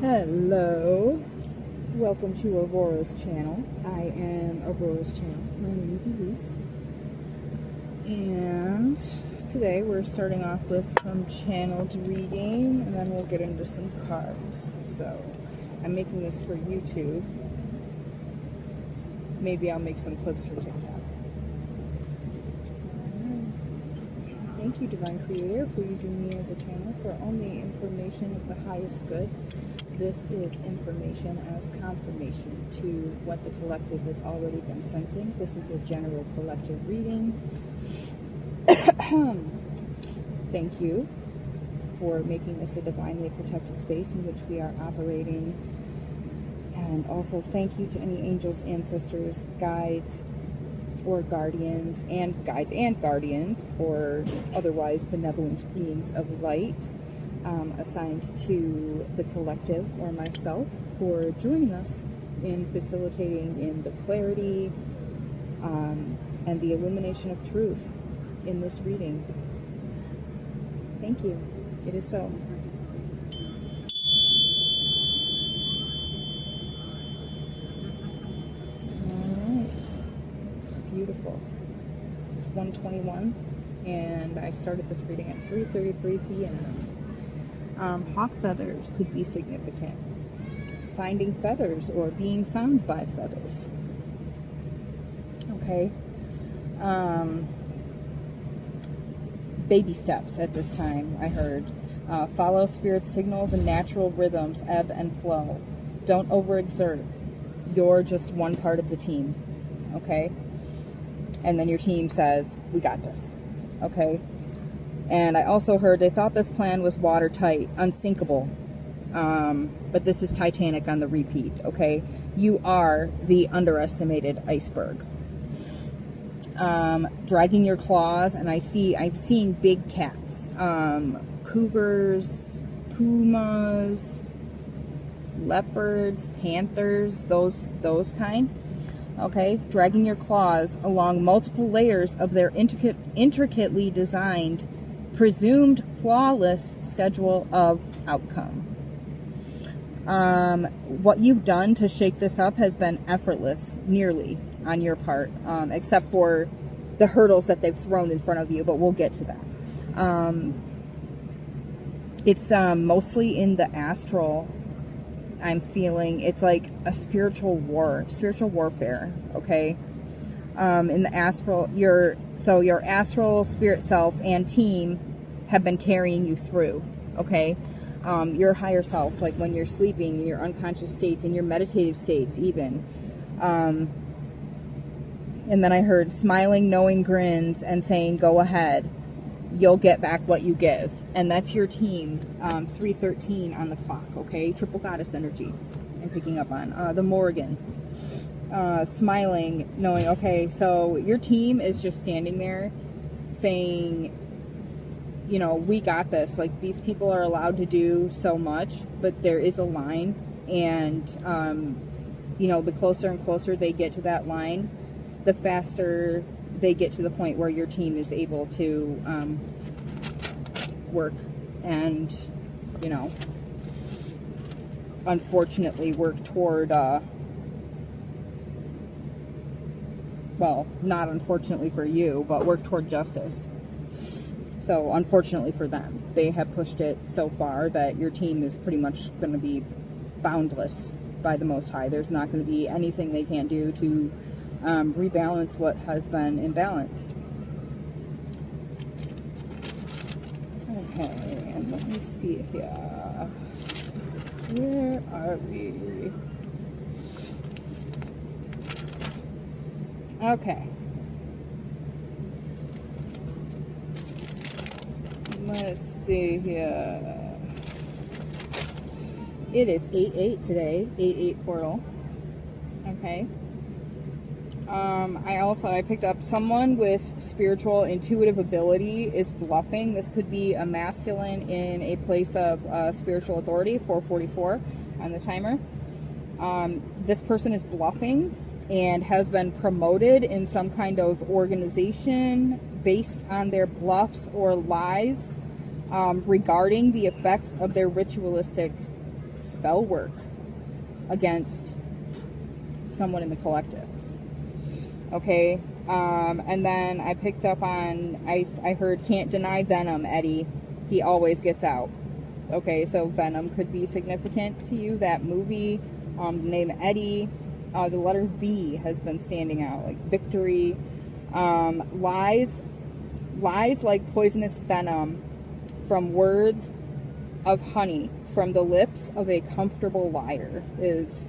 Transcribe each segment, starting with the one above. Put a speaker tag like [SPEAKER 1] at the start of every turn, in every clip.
[SPEAKER 1] Hello, welcome to Aurora's channel. I am Aurora's channel. My name is Elise, and today we're starting off with some channeled reading, and then we'll get into some cards. So I'm making this for YouTube. Maybe I'll make some clips for TikTok. Thank you, Divine Creator, for using me as a channel for only information of the highest good. This is information as confirmation to what the collective has already been sensing. This is a general collective reading. Thank you for making this a divinely protected space in which we are operating. And also thank you to any angels, ancestors, guides, or guardians, and guardians, or otherwise benevolent beings of light assigned to the collective or myself for joining us in facilitating in the clarity and the illumination of truth in this reading. Thank you. It is so. Beautiful. It's 1:21, and I started this reading at 3:33 p.m. Hawk feathers could be significant. Finding feathers or being found by feathers. Okay. Baby steps at this time, I heard. Follow spirit signals and natural rhythms, ebb and flow. Don't overexert. You're just one part of the team. Okay? And then your team says, we got this. Okay? And I also heard they thought this plan was watertight, unsinkable. But this is Titanic on the repeat. Okay? You are the underestimated iceberg. Dragging your claws, and I'm seeing big cats. Cougars, pumas, leopards, panthers, those kind. Okay, dragging your claws along multiple layers of their intricately designed, presumed flawless schedule of outcome. What you've done to shake this up has been effortless, nearly, on your part, except for the hurdles that they've thrown in front of you, but we'll get to that. It's mostly in the astral. I'm feeling it's like a spiritual warfare, okay? In the astral, your astral spirit self and team have been carrying you through, okay? Your higher self, like when you're sleeping, in your unconscious states, in your meditative states even. And then I heard smiling, knowing grins and saying, go ahead. You'll get back what you give. And that's your team, 313 on the clock, okay? Triple goddess energy I'm picking up on. The Morgan. Smiling, knowing, okay, so your team is just standing there saying, you know, we got this. Like, these people are allowed to do so much, but there is a line. And, you know, the closer and closer they get to that line, the faster they get to the point where your team is able to work and, you know, unfortunately work toward, well, not unfortunately for you, but work toward justice. So, unfortunately for them, they have pushed it so far that your team is pretty much going to be boundless by the Most High. There's not going to be anything they can't do to rebalance what has been imbalanced. Okay, and let me see here. Where are we? Okay. Let's see here. It is 8/8 today, 8/8 portal. Okay. I picked up someone with spiritual intuitive ability is bluffing. This could be a masculine in a place of spiritual authority, 444 on the timer. This person is bluffing and has been promoted in some kind of organization based on their bluffs or lies regarding the effects of their ritualistic spell work against someone in the collective. Okay, and then I picked up on, I heard can't deny venom, Eddie. He always gets out. Okay, so venom could be significant to you. That movie, the name Eddie, the letter V has been standing out, like victory. Lies like poisonous venom from words of honey from the lips of a comfortable liar is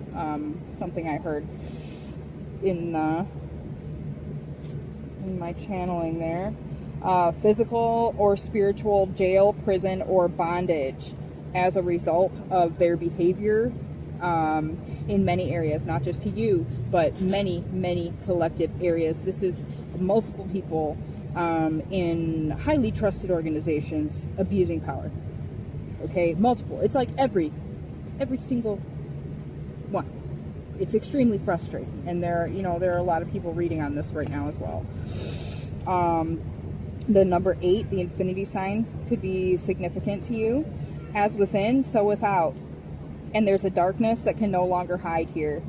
[SPEAKER 1] something I heard in my channeling there. Physical or spiritual jail, prison, or bondage as a result of their behavior in many areas, not just to you, but many collective areas. This is multiple people in highly trusted organizations abusing power. Okay, multiple. It's like every single one. It's extremely frustrating, and there are a lot of people reading on this right now as well. The number 8, the infinity sign, could be significant to you. As within, so without. And there's a darkness that can no longer hide here.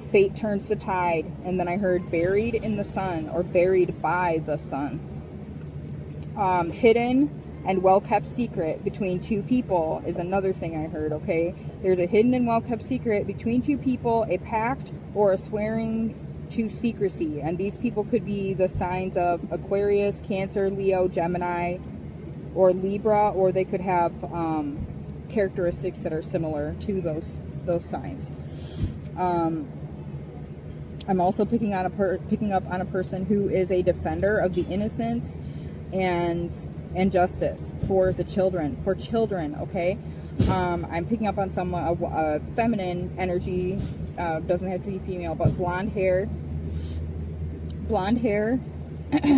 [SPEAKER 1] Fate turns the tide. And then I heard buried in the sun, or buried by the sun. Hidden and well-kept secret between two people is another thing I heard, okay? There's a hidden and well-kept secret between two people, a pact, or a swearing to secrecy. And these people could be the signs of Aquarius, Cancer, Leo, Gemini, or Libra, or they could have characteristics that are similar to those signs. I'm also picking up on a person who is a defender of the innocent and justice for the children, okay? I'm picking up on someone, a feminine energy, doesn't have to be female, but blonde hair,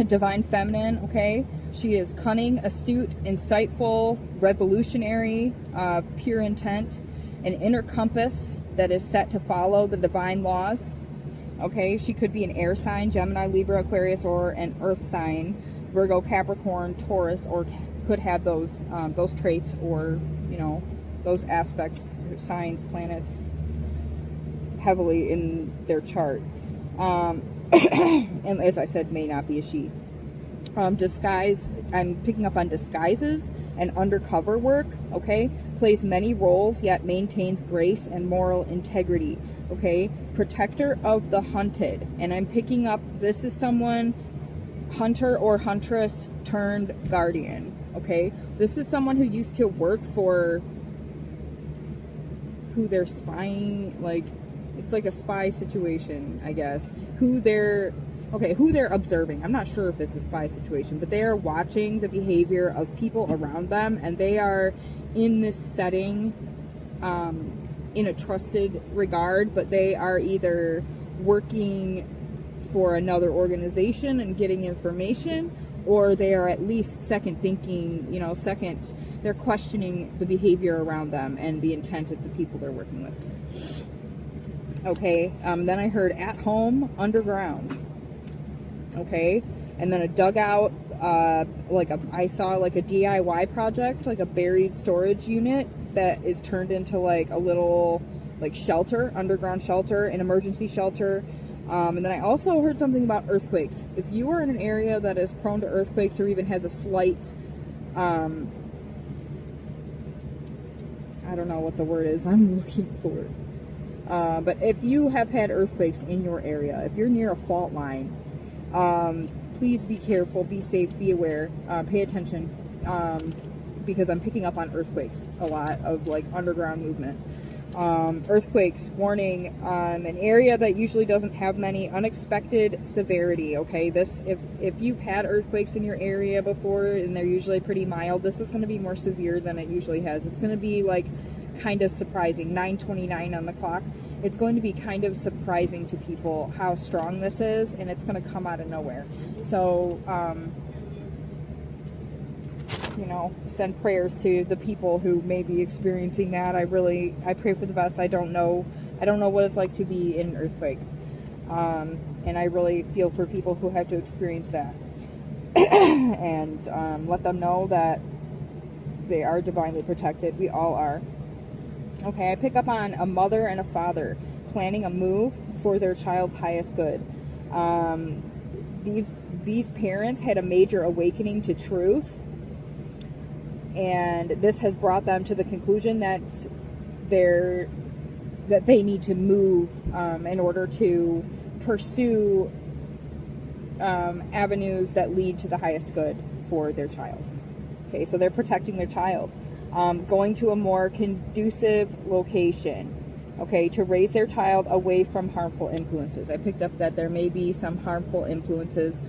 [SPEAKER 1] divine feminine, okay? She is cunning, astute, insightful, revolutionary, pure intent, an inner compass that is set to follow the divine laws, okay? She could be an air sign, Gemini, Libra, Aquarius, or an earth sign, Virgo, Capricorn, Taurus, or could have those traits, or those aspects, signs, planets heavily in their chart. And as I said, may not be a she. Disguise, I'm picking up on disguises and undercover work, okay? Plays many roles, yet maintains grace and moral integrity, okay? Protector of the hunted, and I'm picking up, this is someone, hunter or huntress turned guardian, okay? This is someone who used to work for who they're spying, like, it's like a spy situation, I guess. Who they're observing. I'm not sure if it's a spy situation, but they are watching the behavior of people around them, and they are in this setting in a trusted regard, but they are either working for another organization and getting information, or they are at least second thinking, they're questioning the behavior around them and the intent of the people they're working with. Okay, then I heard at home, underground. Okay, and then a dugout, I saw like a DIY project, like a buried storage unit that is turned into like a little like shelter, underground shelter, an emergency shelter. And then I also heard something about earthquakes. If you are in an area that is prone to earthquakes, or even has a slight, I don't know what the word is I'm looking for. But if you have had earthquakes in your area, if you're near a fault line, please be careful, be safe, be aware, pay attention, because I'm picking up on earthquakes, a lot of like underground movement. Earthquakes, warning, an area that usually doesn't have many, unexpected severity, okay? If you've had earthquakes in your area before, and they're usually pretty mild, this is going to be more severe than it usually has. It's going to be like kind of surprising. 9:29 on the clock. It's going to be kind of surprising to people how strong this is, and it's going to come out of nowhere. So, send prayers to the people who may be experiencing that. I pray for the best. I don't know what it's like to be in an earthquake. And I really feel for people who have to experience that. And let them know that they are divinely protected. We all are. Okay, I pick up on a mother and a father planning a move for their child's highest good. Um, these parents had a major awakening to truth, and this has brought them to the conclusion that they need to move in order to pursue avenues that lead to the highest good for their child. Okay, so they're protecting their child. Going to a more conducive location, okay, to raise their child away from harmful influences. I picked up that there may be some harmful influences,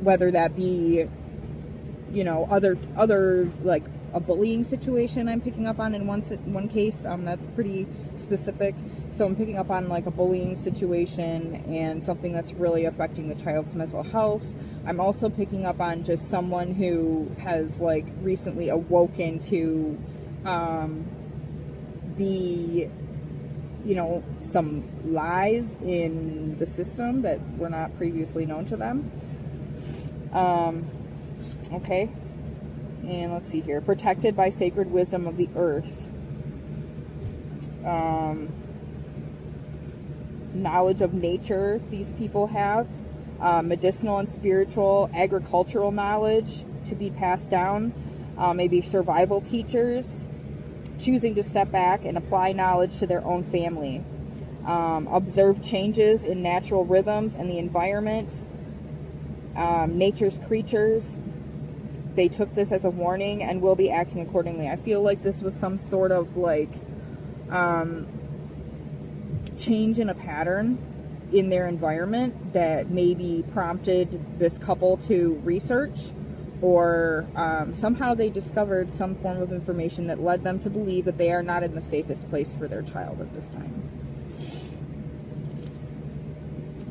[SPEAKER 1] whether that be, other like a bullying situation I'm picking up on in one case. That's pretty specific. So I'm picking up on like a bullying situation and something that's really affecting the child's mental health. I'm also picking up on just someone who has like recently awoken to some lies in the system that were not previously known to them. Okay. And let's see here. Protected by sacred wisdom of the earth. Knowledge of nature these people have. Medicinal and spiritual, agricultural knowledge to be passed down. Maybe survival teachers. Choosing to step back and apply knowledge to their own family. Observe changes in natural rhythms and the environment. Nature's creatures. They took this as a warning and will be acting accordingly. I feel like this was some sort of like change in a pattern in their environment that maybe prompted this couple to research, or somehow they discovered some form of information that led them to believe that they are not in the safest place for their child at this time.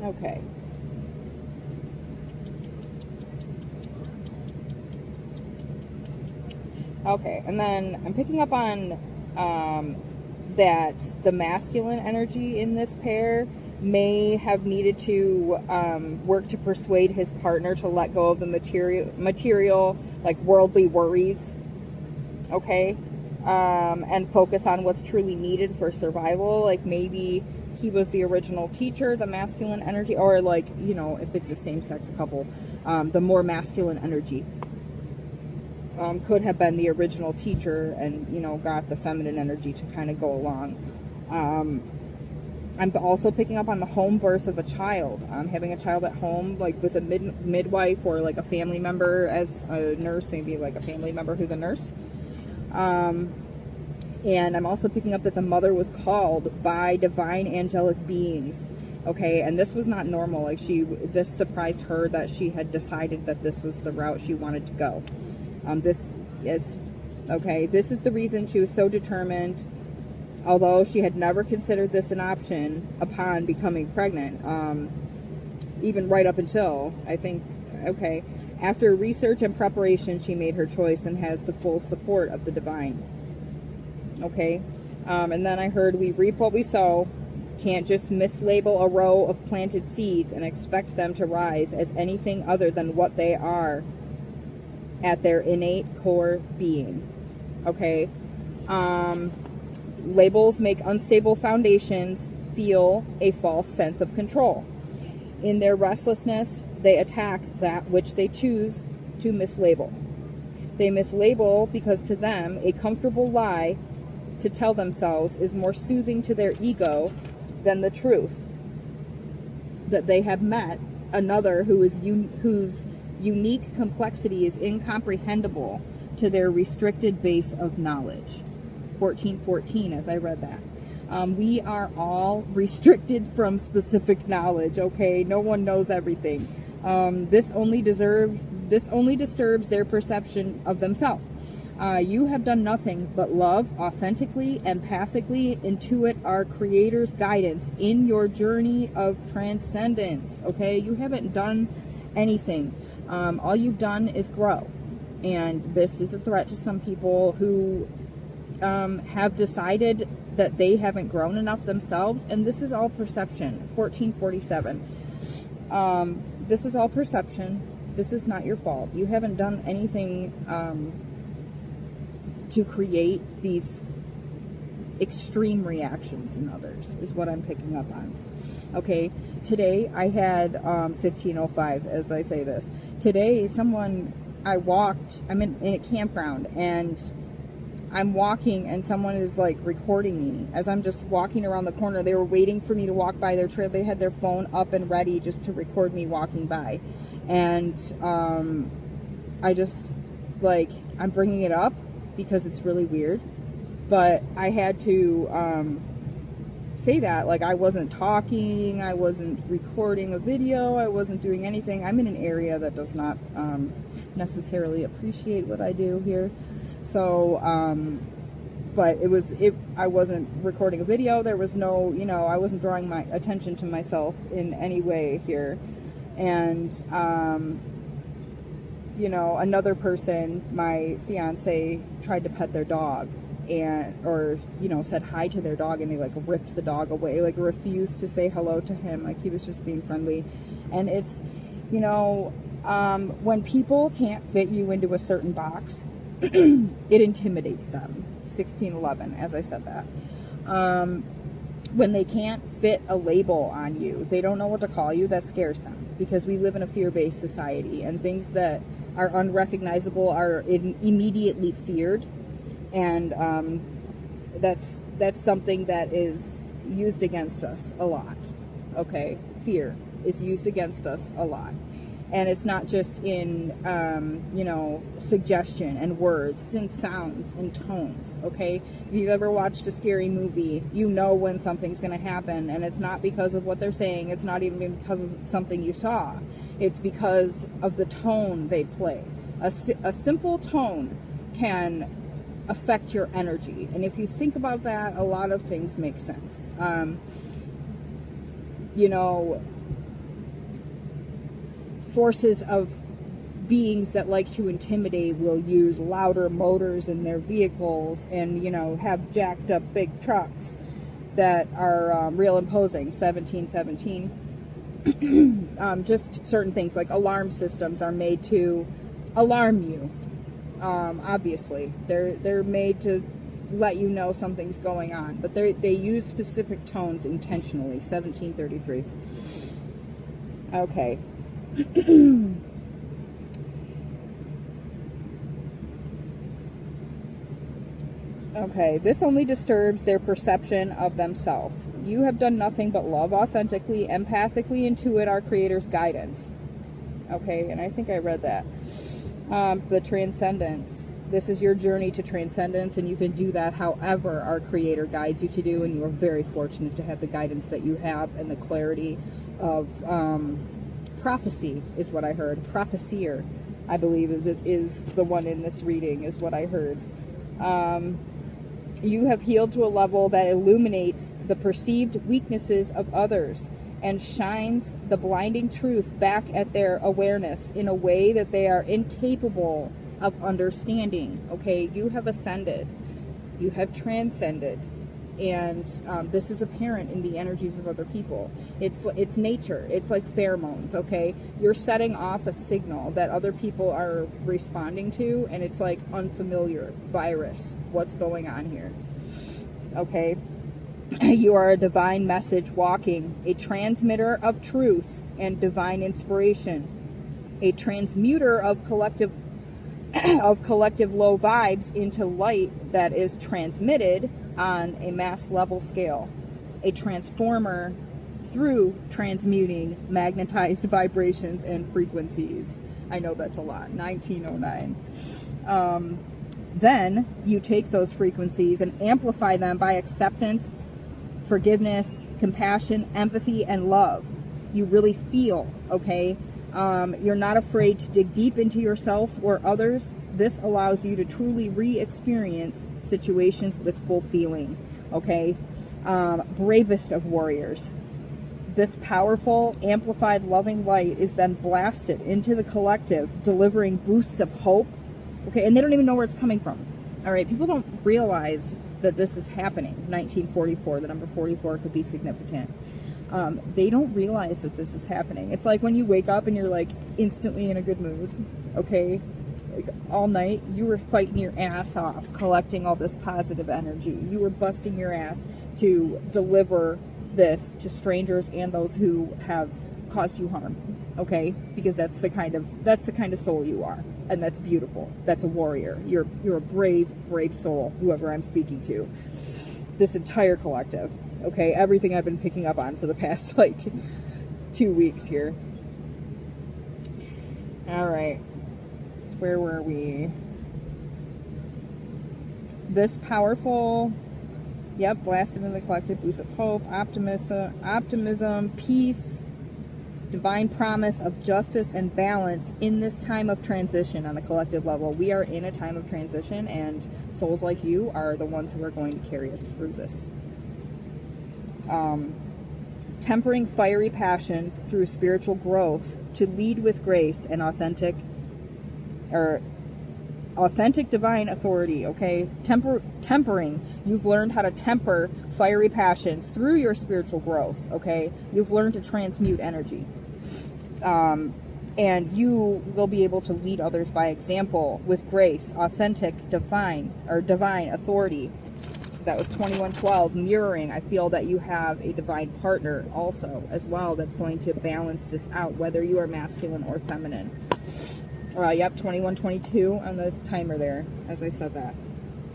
[SPEAKER 1] Okay. Okay, and then I'm picking up on that the masculine energy in this pair may have needed to work to persuade his partner to let go of the material like worldly worries, okay, and focus on what's truly needed for survival. Like maybe he was the original teacher, the masculine energy, or like, if it's a same-sex couple, the more masculine energy. Could have been the original teacher and, got the feminine energy to kind of go along. I'm also picking up on the home birth of a child. Having a child at home, like with a midwife or like a family member as a nurse, maybe like a family member who's a nurse. And I'm also picking up that the mother was called by divine angelic beings. Okay, and this was not normal. Like this surprised her that she had decided that this was the route she wanted to go. This is the reason she was so determined, although she had never considered this an option upon becoming pregnant, even right up until, I think, after research and preparation, she made her choice and has the full support of the divine. Okay, and then I heard we reap what we sow. Can't just mislabel a row of planted seeds and expect them to rise as anything other than what they are at their innate core being. Okay, labels make unstable foundations feel a false sense of control. In their restlessness, they attack that which they choose to mislabel. They mislabel because to them, a comfortable lie to tell themselves is more soothing to their ego than the truth that they have met another whose unique complexity is incomprehensible to their restricted base of knowledge. 1414, as I read that. We are all restricted from specific knowledge, okay? No one knows everything. This only disturbs their perception of themselves. You have done nothing but love, authentically, empathically intuit our Creator's guidance in your journey of transcendence, okay? You haven't done anything. All you've done is grow. And this is a threat to some people who have decided that they haven't grown enough themselves. And this is all perception. 1447. This is all perception. This is not your fault. You haven't done anything to create these extreme reactions in others is what I'm picking up on. Okay, today I had 15:05 as I say this. Today I'm in a campground, and I'm walking, and someone is like recording me as I'm just walking around the corner. They were waiting for me to walk by their trail. They had their phone up and ready just to record me walking by. And I just, like, I'm bringing it up because it's really weird. But I had to say that, like, I wasn't talking, I wasn't recording a video, I wasn't doing anything. I'm in an area that does not necessarily appreciate what I do here. So, but I wasn't recording a video. There was no, I wasn't drawing my attention to myself in any way here. And, another person, my fiance, tried to pet their dog or said hi to their dog, and they like ripped the dog away, like refused to say hello to him. Like he was just being friendly. And it's, when people can't fit you into a certain box, it intimidates them. 1611, as I said that. When they can't fit a label on you, they don't know what to call you, that scares them, because we live in a fear-based society, and things that are unrecognizable are immediately feared. And that's something that is used against us a lot. Okay, fear is used against us a lot. And it's not just in, suggestion and words. It's in sounds and tones, okay? If you've ever watched a scary movie, you know when something's going to happen. And it's not because of what they're saying. It's not even because of something you saw. It's because of the tone they play. A simple tone can affect your energy. And if you think about that, a lot of things make sense. Forces of beings that like to intimidate will use louder motors in their vehicles and, have jacked up big trucks that are real imposing. 1717. Just certain things like alarm systems are made to alarm you. Obviously, they're made to let you know something's going on, but they use specific tones intentionally. 1733. Okay. Okay, this only disturbs their perception of themselves. You have done nothing but love authentically, empathically intuit our Creator's guidance. Okay, and I think I read that. The transcendence. This is your journey to transcendence, and you can do that however our Creator guides you to do, and you are very fortunate to have the guidance that you have and the clarity of prophecy is what I heard. Propheseer, I believe, is the one in this reading, is what I heard. You have healed to a level that illuminates the perceived weaknesses of others and shines the blinding truth back at their awareness in a way that they are incapable of understanding. Okay, you have ascended. You have transcended. And this is apparent in the energies of other people. It's nature. It's like pheromones, okay? You're setting off a signal that other people are responding to, and it's like unfamiliar virus. What's going on here? Okay? You are a divine message walking, a transmitter of truth and divine inspiration, a transmuter of collective low vibes into light that is transmitted on a mass level scale, a transformer through transmuting magnetized vibrations and frequencies. I know that's a lot. 1909. Then you take those frequencies and amplify them by acceptance, forgiveness, compassion, empathy, and love. You really feel, okay? You're not afraid to dig deep into yourself or others. This allows you to truly re-experience situations with full feeling, okay? Bravest of warriors. This powerful, amplified, loving light is then blasted into the collective, delivering boosts of hope, okay? And they don't even know where it's coming from, all right? People don't realize that this is happening. 1944, the number 44 could be significant. They don't realize that this is happening. It's like when you wake up and you're like instantly in a good mood, okay? like all night, you were fighting your ass off, collecting all this positive energy. You were busting your ass to deliver this to strangers and those who have caused you harm. Okay? Because that's the kind of soul you are. And that's beautiful. That's a warrior. You're a brave soul, whoever I'm speaking to. This entire collective. Okay? Everything I've been picking up on for the past, like, 2 weeks here. Alright. Where were we? This powerful, yep, blasted in the collective, boost of hope, optimism, peace, divine promise of justice and balance in this time of transition on a collective level. We are in a time of transition, and souls like you are the ones who are going to carry us through this. Tempering fiery passions through spiritual growth to lead with grace and authentic divine authority. Okay, tempering. You've learned how to temper fiery passions through your spiritual growth. Okay, you've learned to transmute energy, and you will be able to lead others by example with grace, authentic divine authority. That was 2112. Mirroring. I feel that you have a divine partner also as well that's going to balance this out, whether you are masculine or feminine. Yep, 2122 on the timer there, as I said that.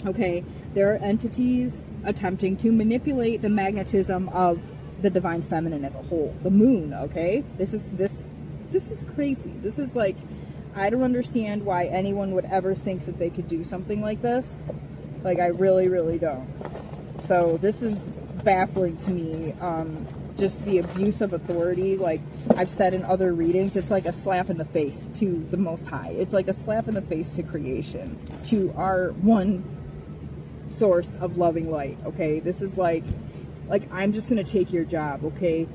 [SPEAKER 1] Okay, there are entities attempting to manipulate the magnetism of the divine feminine as a whole. The moon, okay? This is crazy. This is like, I don't understand why anyone would ever think that they could do something like this. Like, I really, really don't. So this is baffling to me. Just the abuse of authority, like I've said in other readings, it's like a slap in the face to the Most High. It's like a slap in the face to creation, to our one source of loving light. Okay, this is like I'm just gonna take your job. Okay,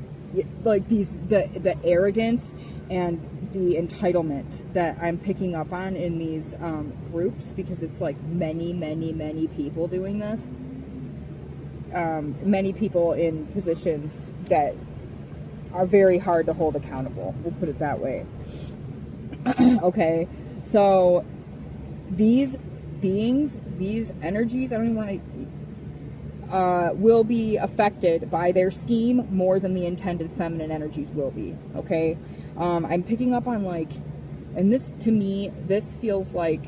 [SPEAKER 1] like the arrogance and the entitlement that I'm picking up on in these groups, because it's like many people doing this. Many people in positions that are very hard to hold accountable. We'll put it that way. Okay, so these beings, these energies, I don't even want to, will be affected by their scheme more than the intended feminine energies will be. Okay, I'm picking up on like, and this to me, this feels like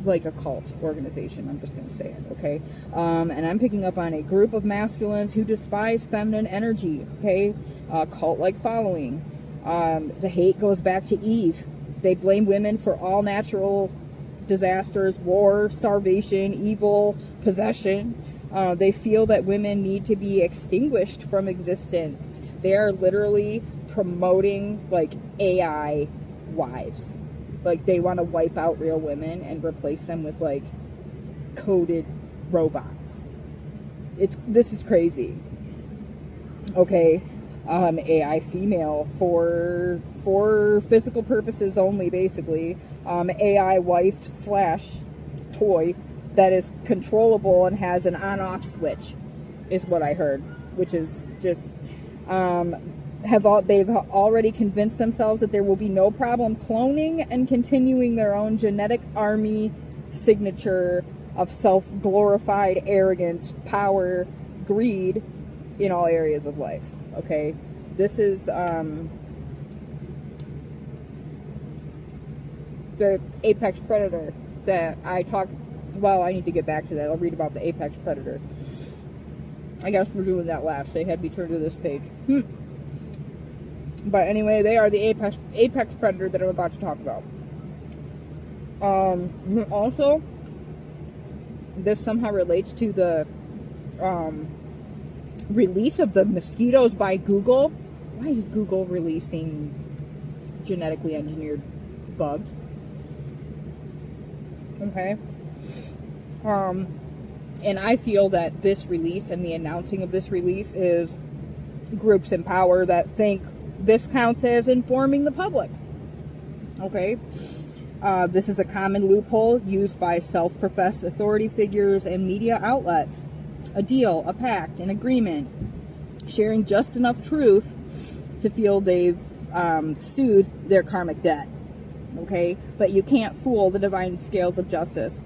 [SPEAKER 1] a cult organization. I'm just going to say it, okay? And I'm picking up on a group of masculines who despise feminine energy, okay? Cult-like following. The hate goes back to Eve. They blame women for all natural disasters, war, starvation, evil, possession. They feel that women need to be extinguished from existence. They are literally promoting, like, AI wives. Like, they want to wipe out real women and replace them with, like, coded robots. This is crazy. Okay, AI female for physical purposes only, basically. AI wife / toy that is controllable and has an on-off switch, is what I heard, which is just they've already convinced themselves that there will be no problem cloning and continuing their own genetic army signature of self-glorified arrogance, power, greed in all areas of life. Okay, this is the apex predator that I talked. Well, I need to get back to that. I'll read about the apex predator. I guess we're doing that last. They had me turn to this page. But anyway, they are the apex predator that I'm about to talk about. Also, this somehow relates to the release of the mosquitoes by Google. Why is Google releasing genetically engineered bugs? Okay. And I feel that this release and the announcing of this release is groups in power that think this counts as informing the public. Okay. This is a common loophole used by self-professed authority figures and media outlets. A deal, a pact, an agreement, sharing just enough truth to feel they've soothed their karmic debt. okay? But you can't fool the divine scales of justice.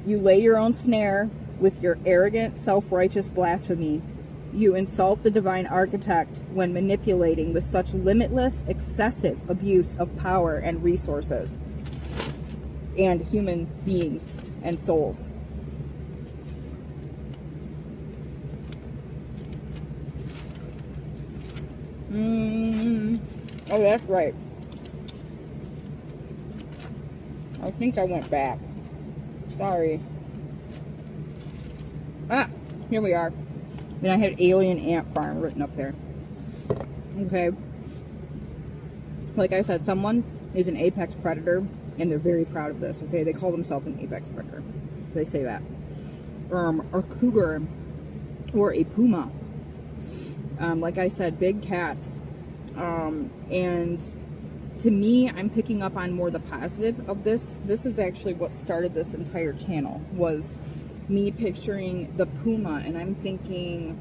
[SPEAKER 1] You lay your own snare with your arrogant, self-righteous blasphemy. You insult the divine architect when manipulating with such limitless, excessive abuse of power and resources and human beings and souls. Oh, that's right. I think I went back. Sorry. Ah, here we are. And I had Alien Ant Farm written up there. Okay. Like I said, someone is an apex predator, and they're very proud of this, okay? They call themselves an apex predator. They say that. Or cougar, or a puma. Like I said, big cats. And to me, I'm picking up on more the positive of this. This is actually what started this entire channel, was me picturing the puma, and I'm thinking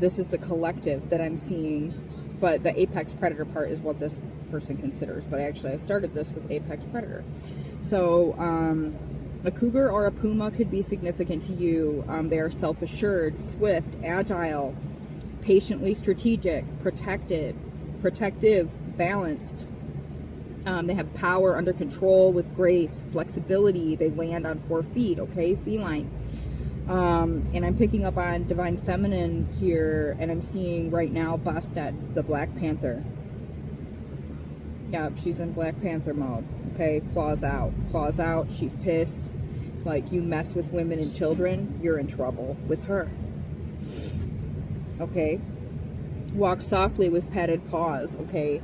[SPEAKER 1] this is the collective that I'm seeing, but the apex predator part is what this person considers. But actually I started this with apex predator. So a cougar or a puma could be significant to you. They are self-assured, swift, agile, patiently strategic, protective, balanced. They have power under control with grace, flexibility. They land on 4 feet, okay? Feline. And I'm picking up on divine feminine here, and I'm seeing right now Bastet, the Black Panther. Yep, she's in Black Panther mode, okay? Claws out. Claws out. She's pissed. Like, you mess with women and children, you're in trouble with her. Okay? Walk softly with padded paws, okay?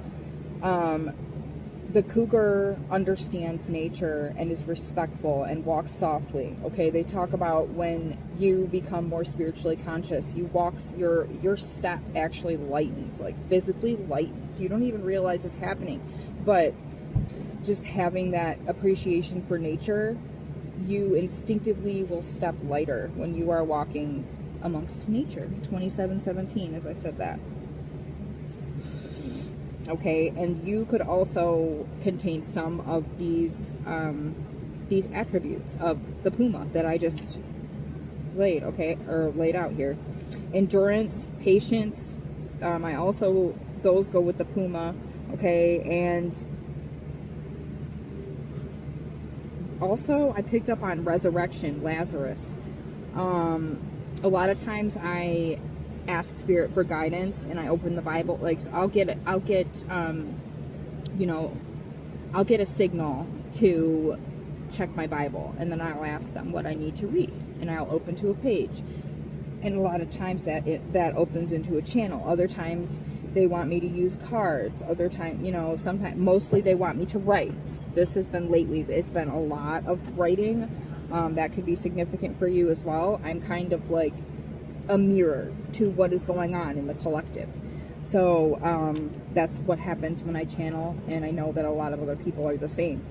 [SPEAKER 1] The cougar understands nature and is respectful and walks softly, okay? They talk about when you become more spiritually conscious, your step actually lightens, like physically lightens. You don't even realize it's happening, but just having that appreciation for nature, you instinctively will step lighter when you are walking amongst nature. 2717, as I said that. Okay, and you could also contain some of these attributes of the puma that I just laid out here. Endurance, patience. Those go with the puma. Okay, and also I picked up on resurrection, Lazarus. A lot of times I ask spirit for guidance, and I open the Bible. Like, I'll get a signal to check my Bible, and then I'll ask them what I need to read, and I'll open to a page. And a lot of times that opens into a channel. Other times they want me to use cards. Other time, sometimes, mostly they want me to write. This has been lately. It's been a lot of writing. That could be significant for you as well. I'm kind of like a mirror to what is going on in the collective. So that's what happens when I channel, and I know that a lot of other people are the same.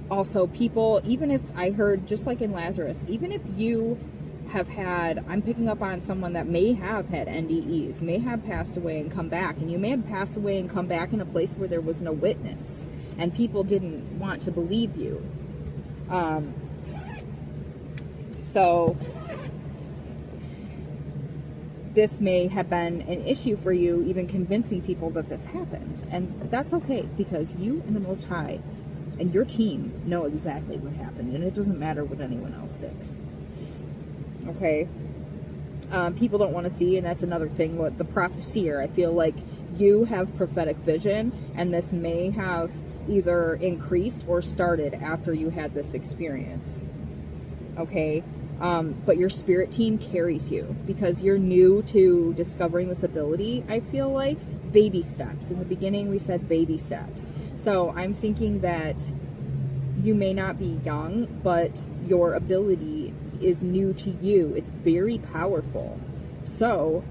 [SPEAKER 1] Also, people, even if I heard, just like in Lazarus, even if you have had, I'm picking up on someone that may have had NDEs, may have passed away and come back, and you may have passed away and come back in a place where there was no witness, and people didn't want to believe you. So this may have been an issue for you, even convincing people that this happened. And that's okay, because you and the Most High and your team know exactly what happened, and it doesn't matter what anyone else thinks. Okay? People don't want to see, and that's another thing with the Propheseer. I feel like you have prophetic vision, and this may have either increased or started after you had this experience. Okay? But your spirit team carries you because you're new to discovering this ability. I feel like baby steps. In the beginning, we said baby steps. So I'm thinking that you may not be young, but your ability is new to you. It's very powerful. So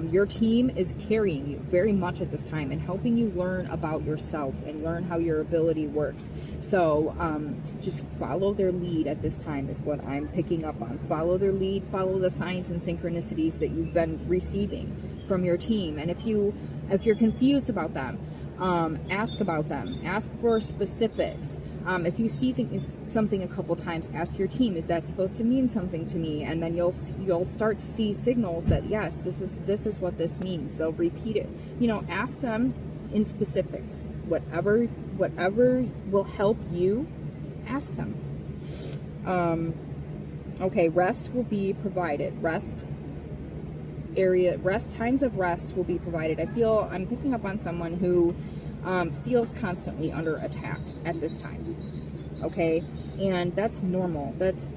[SPEAKER 1] your team is carrying you very much at this time and helping you learn about yourself and learn how your ability works. So just follow their lead at this time is what I'm picking up on. Follow their lead, follow the signs and synchronicities that you've been receiving. from your team. And if you're confused about them, ask about them. Ask for specifics. If you see something a couple times, ask your team, is that supposed to mean something to me? And then you'll start to see signals that, yes, this is what this means. They'll repeat it. You know, ask them in specifics. Whatever will help you, ask them. Okay, rest will be provided. Times of rest will be provided. I'm picking up on someone who feels constantly under attack at this time. Okay, and that's normal. That's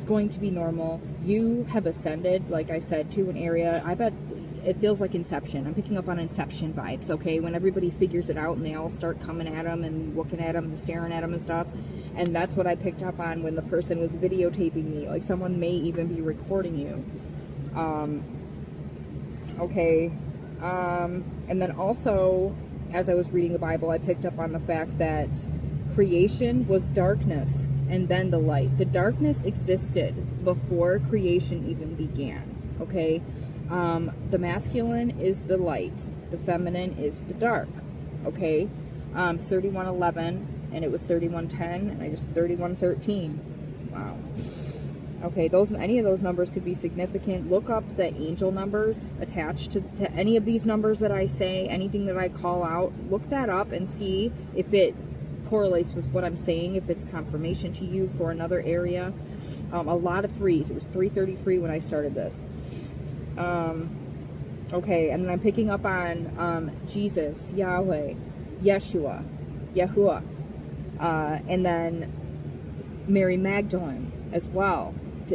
[SPEAKER 1] going to be normal. You have ascended, like I said, to an area. I bet it feels like Inception. I'm picking up on Inception vibes. Okay, when everybody figures it out and they all start coming at them and looking at them and staring at them and stuff. And that's what I picked up on when the person was videotaping me. Like, someone may even be recording you. Okay, and then also, as I was reading the Bible, I picked up on the fact that creation was darkness and then the light. The darkness existed before creation even began, okay? The masculine is the light. The feminine is the dark, okay? 31:11, and it was 31:10, and I just 31:13. Wow. Okay, any of those numbers could be significant. Look up the angel numbers attached to any of these numbers that I say, anything that I call out. Look that up and see if it correlates with what I'm saying, if it's confirmation to you for another area. A lot of threes. It was 333 when I started this. Okay, and then I'm picking up on Jesus, Yahweh, Yeshua, Yahuwah, and then Mary Magdalene as well.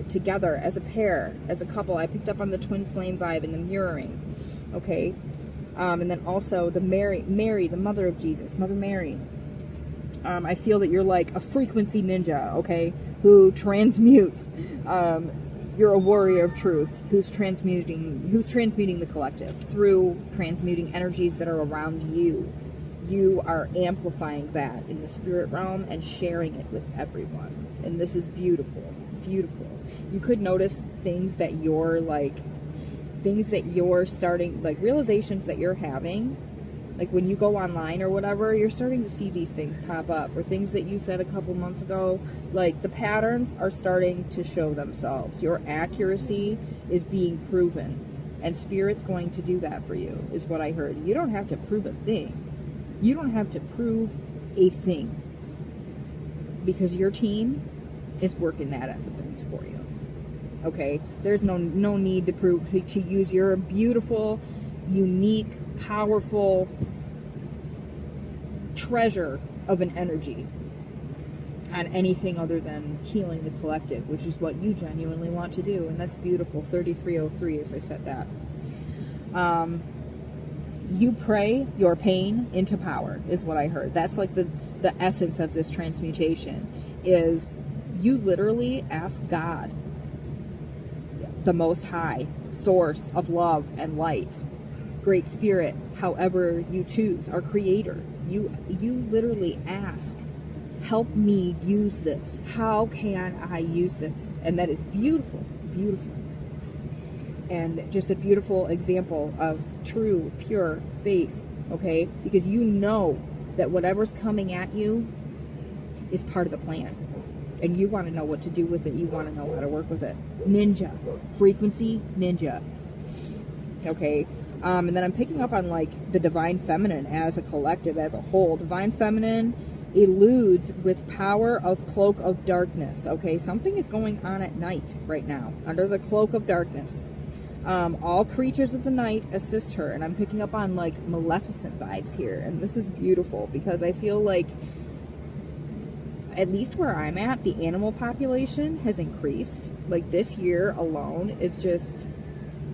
[SPEAKER 1] Together as a pair, as a couple. I picked up on the twin flame vibe and the mirroring. Okay, and then also the Mary, the mother of Jesus, Mother Mary. I feel that you're like a frequency ninja, okay, who transmutes. You're a warrior of truth who's transmuting the collective through transmuting energies that are around you. You are amplifying that in the spirit realm and sharing it with everyone. And this is beautiful, beautiful. You could notice things that you're starting, like realizations that you're having. Like when you go online or whatever, you're starting to see these things pop up, or things that you said a couple months ago. Like the patterns are starting to show themselves. Your accuracy is being proven, and Spirit's going to do that for you, is what I heard. You don't have to prove a thing. You don't have to prove a thing, because your team is working that out of things for you. Okay, there's no need to use your beautiful, unique, powerful treasure of an energy on anything other than healing the collective, which is what you genuinely want to do, and that's beautiful. 3303, as I said that. You pray your pain into power, is what I heard. That's like the essence of this transmutation, is you literally ask God, the Most High, source of love and light, Great Spirit, however you choose, our Creator. You literally ask, help me use this. How can I use this? And that is beautiful, beautiful. And just a beautiful example of true, pure faith, okay? Because you know that whatever's coming at you is part of the plan. And you want to know what to do with it. You want to know how to work with it. Ninja. Frequency ninja. Okay? And then I'm picking up on, like, the Divine Feminine as a collective, as a whole. Divine Feminine eludes with power of cloak of darkness. Okay? Something is going on at night right now, under the cloak of darkness. All creatures of the night assist her. And I'm picking up on, like, Maleficent vibes here. And this is beautiful, because I feel like, at least where I'm at, the animal population has increased. Like, this year alone is just,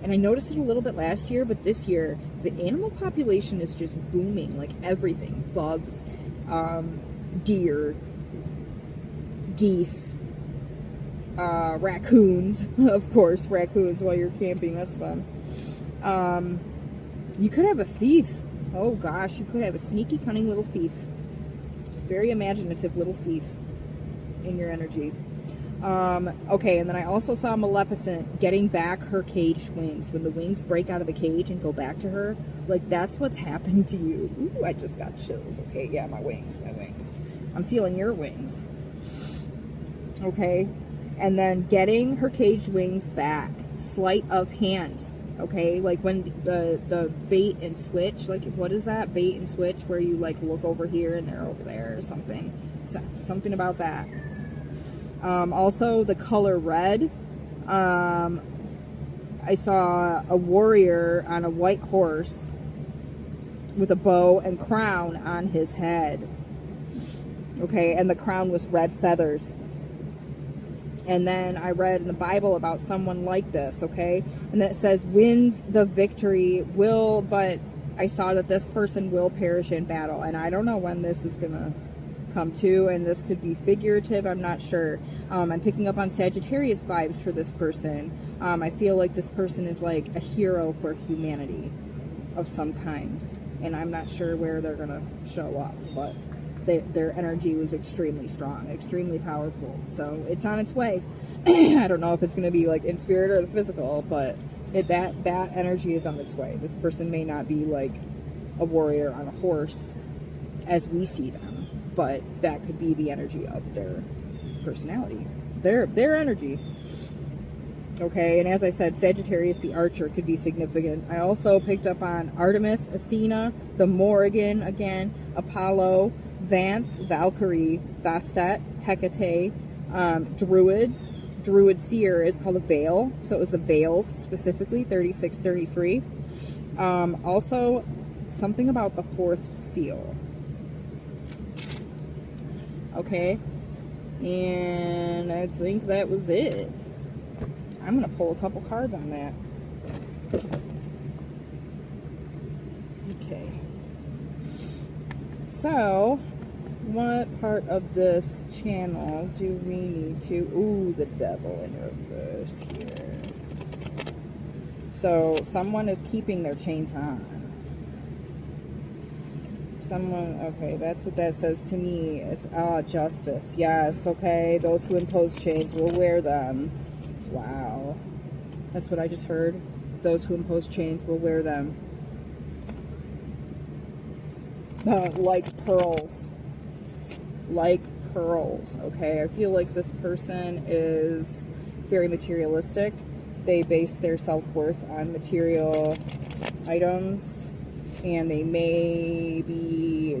[SPEAKER 1] and I noticed it a little bit last year, but this year, the animal population is just booming. Like, everything. Bugs, deer, geese, raccoons. Of course, raccoons while you're camping. That's fun. You could have a thief. Oh, gosh. You could have a sneaky, cunning little thief. Very imaginative little thief in your energy. Okay, and then I also saw Maleficent getting back her caged wings. When the wings break out of the cage and go back to her, like, that's what's happened to you. Ooh, I just got chills. Okay, yeah, my wings. I'm feeling your wings. Okay, and then getting her caged wings back. Sleight of hand. Okay, like when the bait and switch, like, what is that? Bait and switch, where you, like, look over here and they're over there or something. Something about that. Also, the color red. I saw a warrior on a white horse with a bow and crown on his head. Okay, and the crown was red feathers. And then I read in the Bible about someone like this, okay? And then it says, wins the victory will, but I saw that this person will perish in battle. And I don't know when this is going to come to, and this could be figurative, I'm not sure. I'm picking up on Sagittarius vibes for this person. I feel like this person is like a hero for humanity of some kind. And I'm not sure where they're going to show up, but their energy was extremely strong, extremely powerful. So it's on its way. I don't know if it's going to be like in spirit or the physical, but that energy is on its way. This person may not be like a warrior on a horse as we see them, but that could be the energy of their personality, their energy. Okay, and as I said, Sagittarius the Archer could be significant. I also picked up on Artemis, Athena, the Morrigan again, Apollo, Vanth, Valkyrie, Bastet, Hecate, Druids. Druid Seer is called a Veil, so it was the Veils specifically, 3633. Also, something about the fourth seal. Okay, and I think that was it. I'm going to pull a couple cards on that. Okay. So, what part of this channel do we need to... Ooh, the devil in reverse here. So, someone is keeping their chains on. Someone, okay, that's what that says to me. It's, justice. Yes, okay, those who impose chains will wear them. Wow. That's what I just heard. Those who impose chains will wear them. Like pearls. Like pearls, okay? I feel like this person is very materialistic. They base their self-worth on material items. And they may be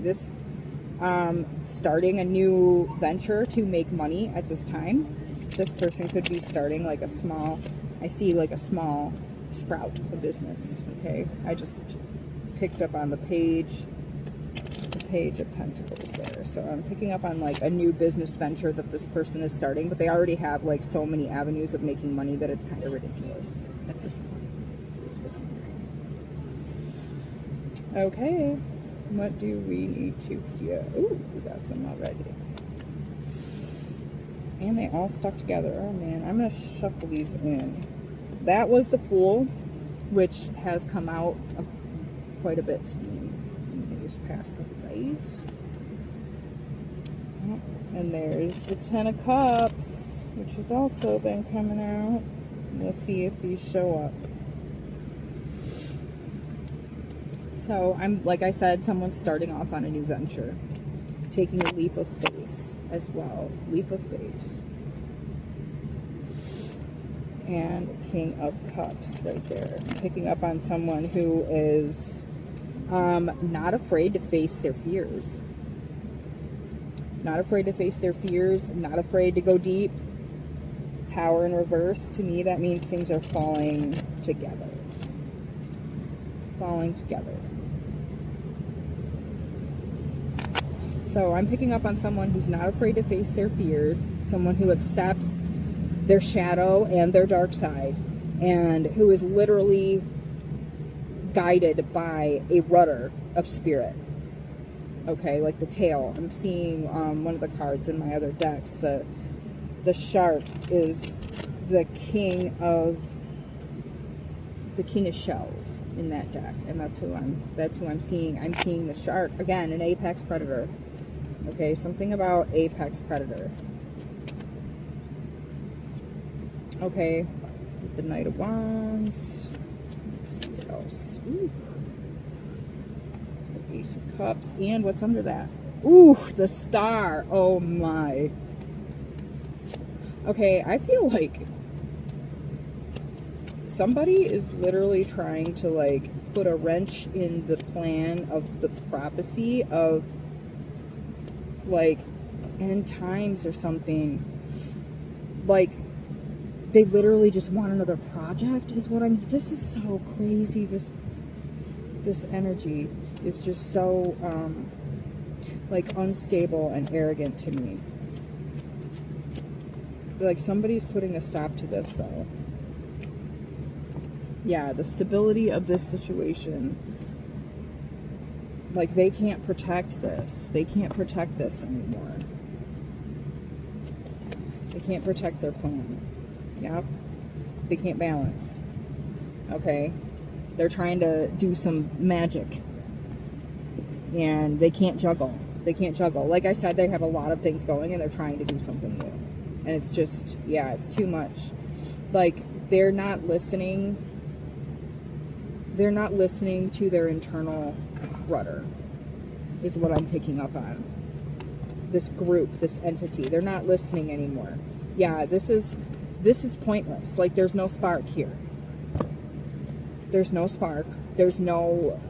[SPEAKER 1] starting a new venture to make money at this time. This person could be starting like a small, I see like a small sprout of business, okay? I just picked up on the Page of Pentacles there. So I'm picking up on like a new business venture that this person is starting, but they already have like so many avenues of making money that it's kind of ridiculous at this point. Okay, what do we need to hear? Ooh, we got some already. And they all stuck together. Oh man, I'm going to shuffle these in. That was the Fool, which has come out quite a bit to me in these past couple days. And there's the Ten of Cups, which has also been coming out. We'll see if these show up. So, like I said, someone's starting off on a new venture. Taking a leap of faith as well. Leap of faith. And King of Cups right there. Picking up on someone who is not afraid to face their fears. Not afraid to face their fears. Not afraid to go deep. Tower in reverse. To me, that means things are falling together. Falling together. So I'm picking up on someone who's not afraid to face their fears, someone who accepts their shadow and their dark side, and who is literally guided by a rudder of spirit. Okay, like the tail. I'm seeing one of the cards in my other decks. The shark is the king of shells in that deck, and that's who I'm seeing. I'm seeing the shark again, an apex predator. Okay, something about apex predator. Okay, with the Knight of Wands. Let's see what else. Ooh. The Ace of Cups. And what's under that? Ooh, the Star. Oh my. Okay, I feel like somebody is literally trying to like put a wrench in the plan of the prophecy of like end times or something. Like they literally just want another project is what I'm. This is so crazy. This energy is just so like unstable and arrogant to me. Like somebody's putting a stop to this though. Yeah, the stability of this situation. Like they can't protect this. They can't protect this anymore. They can't protect their plan. Yep. They can't balance. Okay. They're trying to do some magic. And they can't juggle. They can't juggle. Like I said, they have a lot of things going and they're trying to do something new. And it's just, yeah, it's too much. Like, they're not listening. They're not listening to their internal rudder, is what I'm picking up on. This group, this entity, they're not listening anymore. Yeah, this is pointless. Like, there's no spark here. There's no spark. There's no,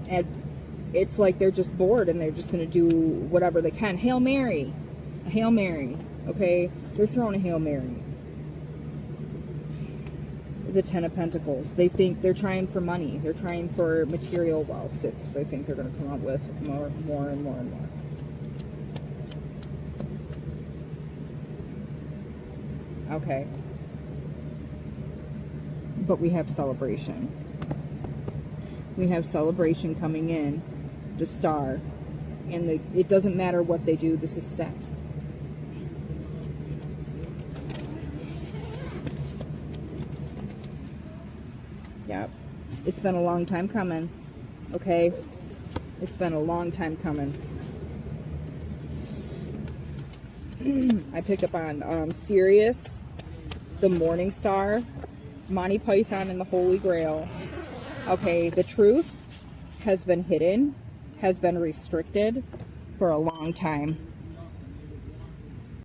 [SPEAKER 1] it's like they're just bored and they're just going to do whatever they can. Hail Mary. A Hail Mary. Okay? They're throwing a Hail Mary. The Ten of Pentacles. They think they're trying for money. They're trying for material wealth. They think they're going to come up with more and more and more. Okay. But we have celebration. We have celebration coming in. The Star. And it doesn't matter what they do. This is set. Yep. It's been a long time coming. Okay? It's been a long time coming. I pick up on Sirius, the Morning Star, Monty Python, and the Holy Grail. Okay, the truth has been hidden, has been restricted for a long time.